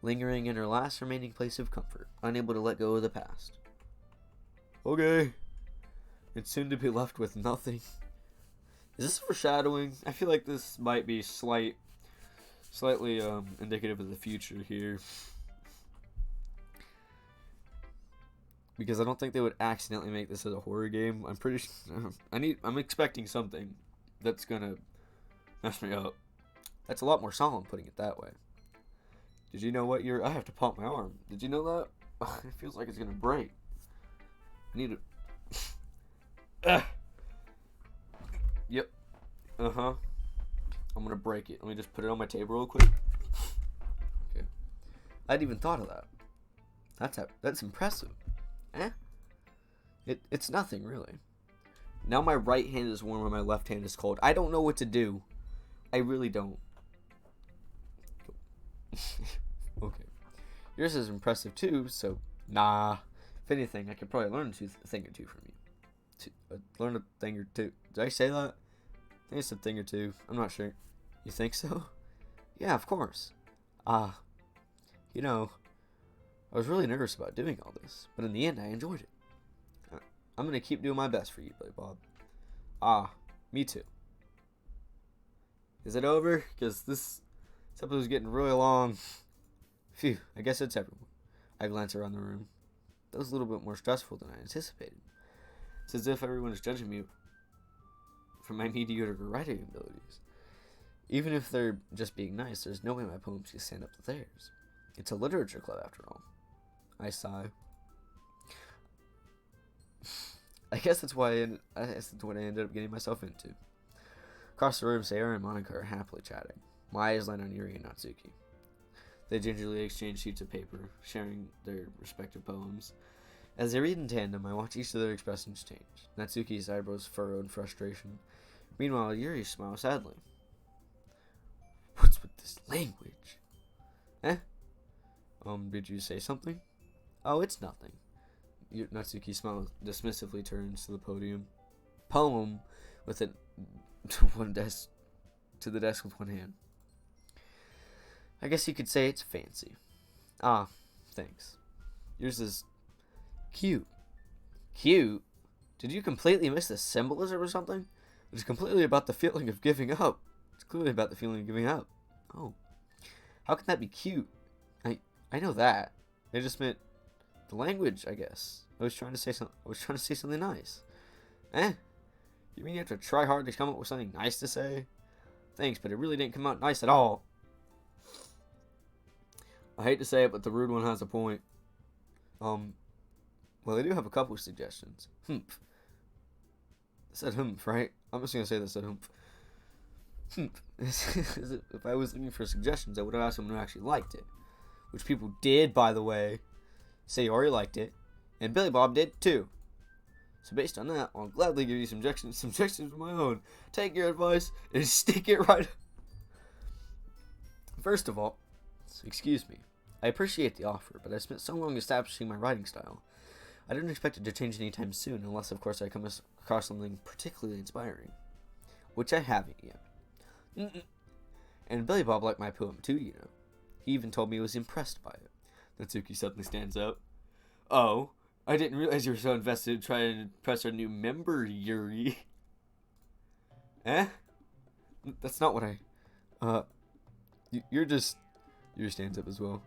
lingering in her last remaining place of comfort, unable to let go of the past. Okay. It's soon to be left with nothing. Is this foreshadowing? I feel like this might be slightly indicative of the future here. Because I don't think they would accidentally make this as a horror game. I'm pretty I'm expecting something that's gonna mess me up. That's a lot more solemn putting it that way. Did you know what I have to pump my arm. Did you know that? It feels like it's gonna break. I need to... Yep. Uh-huh. I'm gonna break it. Let me just put it on my table real quick. Okay. I hadn't even thought of that. That's impressive. It's nothing, really. Now my right hand is warm and my left hand is cold. I don't know what to do. I really don't. Okay. Yours is impressive too, so nah. If anything, I could probably learn a thing or two from you. Learn a thing or two. Did I say that? I think it's a thing or two. I'm not sure. You think so? Yeah, of course. You know, I was really nervous about doing all this, but in the end, I enjoyed it. I'm gonna keep doing my best for you, Billy Bob. Me too. Is it over? Because this episode is getting really long. Phew, I guess it's everyone. I glance around the room. That was a little bit more stressful than I anticipated. It's as if everyone is judging me for my mediocre writing abilities. Even if they're just being nice, there's no way my poems can stand up to theirs. It's a literature club, after all. I sigh. I guess that's what I ended up getting myself into. Across the room, Sayori and Monica are happily chatting. My eyes land on Yuri and Natsuki. They gingerly exchange sheets of paper, sharing their respective poems. As they read in tandem, I watch each of their expressions change. Natsuki's eyebrows furrow in frustration. Meanwhile, Yuri smiles sadly. What's with this language? Did you say something? Oh, it's nothing. Natsuki smiles dismissively, turns to the poem with it to the desk with one hand. I guess you could say it's fancy. Thanks. Yours is cute. Cute? Did you completely miss the symbolism or something? It's completely about the feeling of giving up. It's clearly about the feeling of giving up. Oh. How can that be cute? I know that. I just meant the language, I guess. I was trying to say something nice. You mean you have to try hard to come up with something nice to say? Thanks, but it really didn't come out nice at all. I hate to say it, but the rude one has a point. Well, I do have a couple of suggestions. Humph. It said humph, right? I'm just gonna say that said humph. Humph. If I was looking for suggestions, I would have asked someone who actually liked it. Which people did, by the way. Sayori liked it. And Billy Bob did, too. So based on that, I'll gladly give you some suggestions of my own. Take your advice and stick it right. First of all, excuse me. I appreciate the offer, but I spent so long establishing my writing style. I didn't expect it to change anytime soon, unless, of course, I come across something particularly inspiring. Which I haven't yet. And Billy Bob liked my poem, too, you know. He even told me he was impressed by it. Natsuki suddenly stands up. Oh, I didn't realize you were so invested in trying to impress our new member, Yuri. That's not what Yuri stands up as well.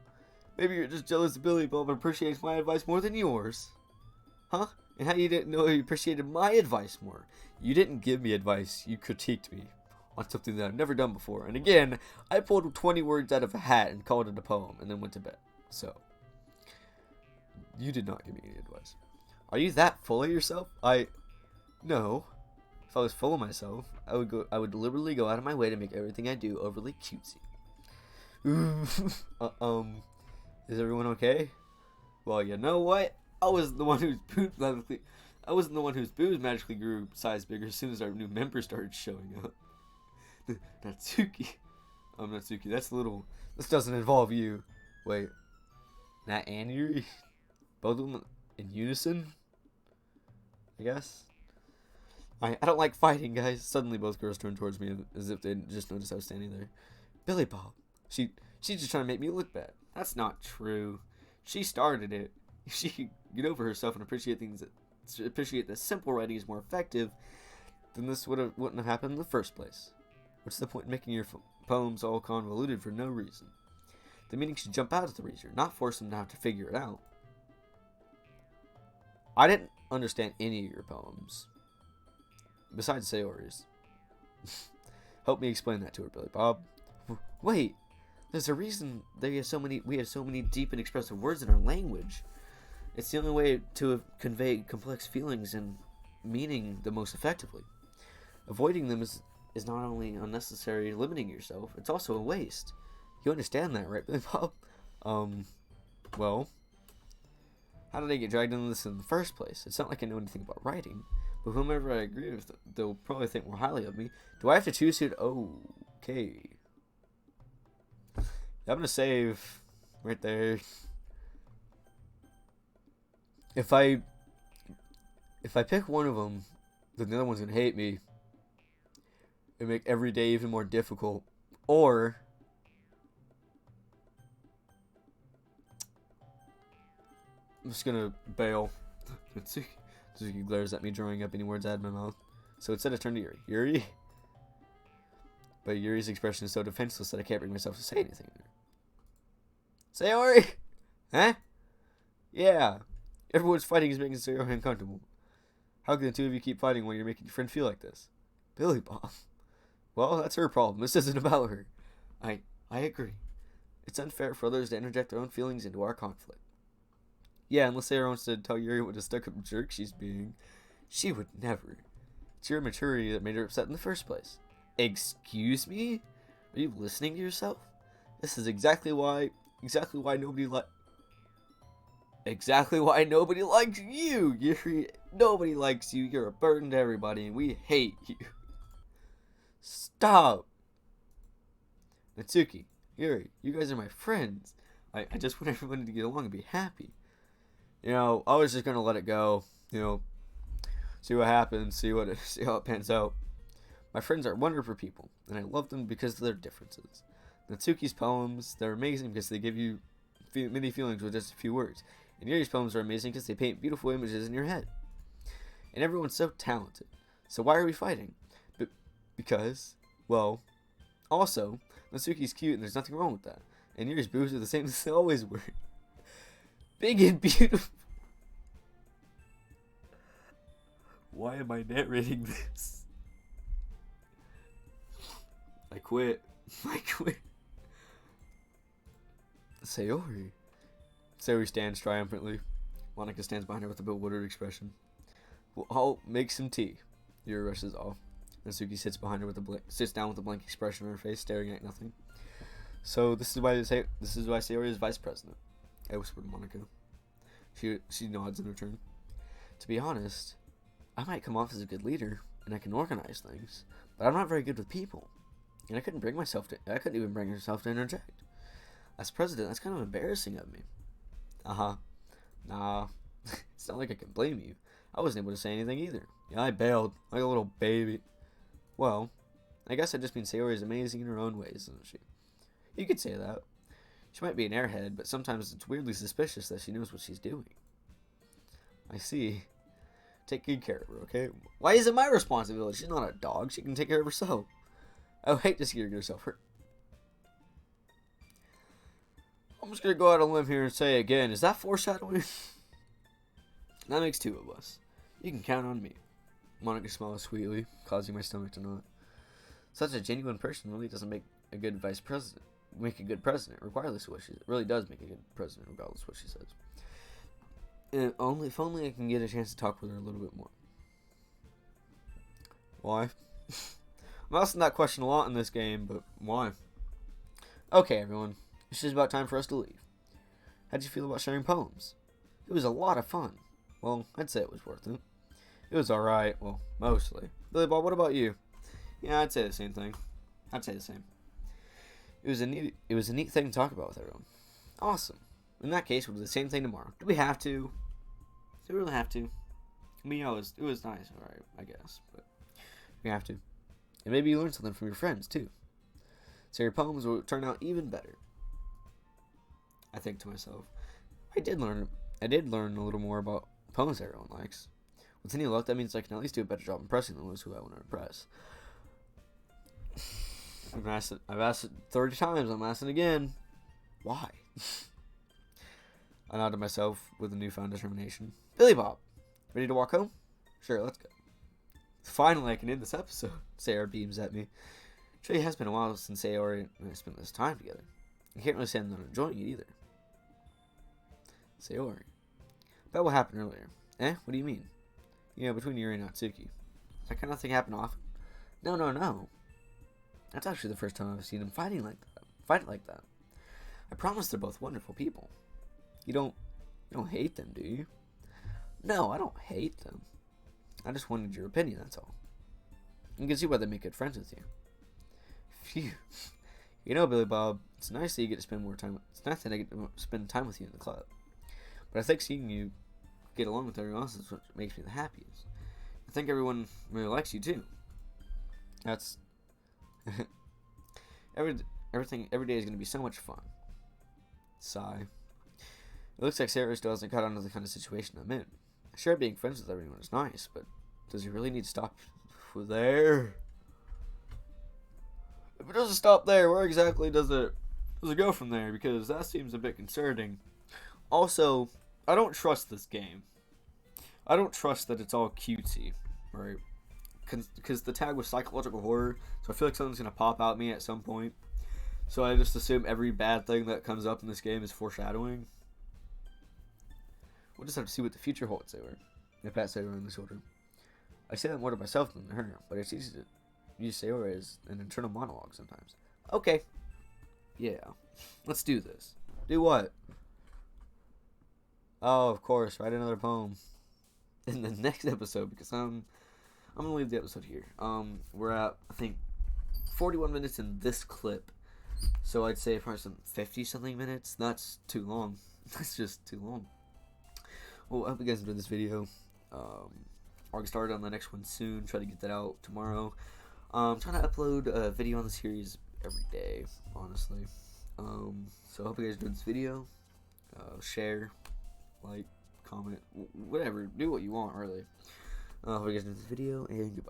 Maybe you're just jealous of Billy Bob and appreciates my advice more than yours. Huh? And how you didn't know you appreciated my advice more? You didn't give me advice, you critiqued me on something that I've never done before. And again, I pulled 20 words out of a hat and called it a poem and then went to bed. So, you did not give me any advice. Are you that full of yourself? No. If I was full of myself, I would deliberately go out of my way to make everything I do overly cutesy. Is everyone okay? Well, you know what? I wasn't the one whose booze magically grew size bigger as soon as our new members started showing up. Natsuki. Natsuki, this doesn't involve you. Wait. Nat and Yuri? Both of them in unison? I guess? I don't like fighting, guys. Suddenly both girls turned towards me as if they just noticed I was standing there. Billy Bob. She's just trying to make me look bad. That's not true. She started it. If she could get over herself and appreciate that simple writing is more effective, then this wouldn't have happened in the first place. What's the point in making your poems all convoluted for no reason? The meaning should jump out at the reader, not force them to have to figure it out. I didn't understand any of your poems. Besides Sayori's. Help me explain that to her, Billy Bob. Wait, there's a reason we have so many deep and expressive words in our language. It's the only way to convey complex feelings and meaning the most effectively. Avoiding them is not only unnecessary limiting yourself, it's also a waste. You understand that, right, Billy Bob? Well, how did I get dragged into this in the first place? It's not like I know anything about writing, but whomever I agree with, they'll probably think more highly of me. Do I have to choose who to... Okay. I'm gonna save right there. If I pick one of them, then the other one's gonna hate me and make every day even more difficult. Or I'm just gonna bail. Suzuki glares at me, drawing up any words out of my mouth. So instead I turn to Yuri. Yuri? But Yuri's expression is so defenseless that I can't bring myself to say anything. Sayori! Huh? Yeah. Everyone's fighting is making Sayori uncomfortable. How can the two of you keep fighting while you're making your friend feel like this? Billy Bob. Well, that's her problem. This isn't about her. I agree. It's unfair for others to interject their own feelings into our conflict. Yeah, unless Sayori wants to tell Yuri what a stuck-up jerk she's being. She would never. It's your immaturity that made her upset in the first place. Excuse me? Are you listening to yourself? This is exactly why nobody likes you, Yuri. Nobody likes you. You're a burden to everybody, and we hate you. Stop. Natsuki, Yuri, you guys are my friends. I just want everybody to get along and be happy. I was just gonna let it go. See what happens. See how it pans out. My friends are wonderful people, and I love them because of their differences. Natsuki's poems, they're amazing because they give you many feelings with just a few words. And Yuri's poems are amazing because they paint beautiful images in your head. And everyone's so talented. So why are we fighting? Because, well, also, Natsuki's cute and there's nothing wrong with that. And Yuri's boobs are the same as they always were. Big and beautiful. Why am I narrating this? I quit. Sayori stands triumphantly. Monika stands behind her with a bewildered expression. Well, I'll make some tea. Yuri rushes off. Natsuki sits behind her sits down with a blank expression on her face, staring at nothing. So this is why Sayori is vice president. I whispered to Monika. She nods in return. To be honest, I might come off as a good leader and I can organize things, but I'm not very good with people. And I couldn't even bring myself to interject. As president, that's kind of embarrassing of me. Nah. It's not like I can blame you. I wasn't able to say anything either. Yeah, I bailed like a little baby. Well, I guess I just mean Sayori is amazing in her own ways, isn't she? You could say that. She might be an airhead, but sometimes it's weirdly suspicious that she knows what she's doing. I see. Take good care of her, okay? Why is it my responsibility? She's not a dog. She can take care of herself. I would hate to see her get herself hurt. I'm just going to go out on a limb here and say again, is that foreshadowing? That makes two of us. You can count on me. Monika smiles sweetly, causing my stomach to knot. Such a genuine person really doesn't make a good vice president. Make a good president, regardless of what she says. It really does make a good president, regardless of what she says. And if only I can get a chance to talk with her a little bit more. Why? I'm asking that question a lot in this game, but why? Okay, everyone. It's just about time for us to leave. How'd you feel about sharing poems? It was a lot of fun. Well, I'd say it was worth it. It was alright. Well, mostly. Billy Bob, what about you? Yeah, I'd say the same thing. I'd say the same. It was a neat thing to talk about with everyone. Awesome. In that case, we'll do the same thing tomorrow. Do we have to? Do we really have to? I mean, it was nice, alright, I guess, but we have to. And maybe you learn something from your friends, too. So your poems will turn out even better. I think to myself. I did learn a little more about poems everyone likes. With any luck, that means I can at least do a better job impressing those who I want to impress. I've asked it 30 times. I'm asking again. Why? I nodded myself with a newfound determination. Billy Bob, ready to walk home? Sure, let's go. Finally, I can end this episode. Sarah beams at me. Sure, it has been a while since Sayori and I spent this time together. I can't really say I'm not enjoying it either. Sayori. About what happened earlier. Eh? What do you mean? You know, between Yuri and Natsuki. That kind of thing happen often? No. That's actually the first time I've seen them fight like that. I promise they're both wonderful people. You don't hate them, do you? No, I don't hate them. I just wanted your opinion, that's all. You can see why they make good friends with you. Phew. You know, Billy Bob, it's nice that you get to spend more time. It's nice that I get to spend time with you in the club. But I think seeing you get along with everyone else is what makes me the happiest. I think everyone really likes you too. That's every day is going to be so much fun. Sigh. It looks like Sarah still hasn't caught on to the kind of situation I'm in. Sure, being friends with everyone is nice, but does he really need to stop there? If it doesn't stop there, where exactly does it go from there? Because that seems a bit concerning. Also, I don't trust this game. I don't trust that it's all cutesy, right? Because the tag was psychological horror, so I feel like something's going to pop out at me at some point. So I just assume every bad thing that comes up in this game is foreshadowing. We'll just have to see what the future holds, Sailor. I pat Sailor on the shoulder. I say that more to myself than to her, but it's easy to use Sailor as an internal monologue sometimes. Okay. Yeah. Let's do this. Do what? Oh, of course. Write another poem. In the next episode, because I'm gonna leave the episode here. We're at, I think, 41 minutes in this clip. So I'd say probably some 50-something minutes. That's too long. That's just too long. Well, I hope you guys enjoyed this video. I'll get started on the next one soon. Try to get that out tomorrow. I'm trying to upload a video on the series every day, honestly. So I hope you guys enjoyed this video. Share, like, comment, whatever. Do what you want, really. I hope you guys enjoyed this video, and goodbye.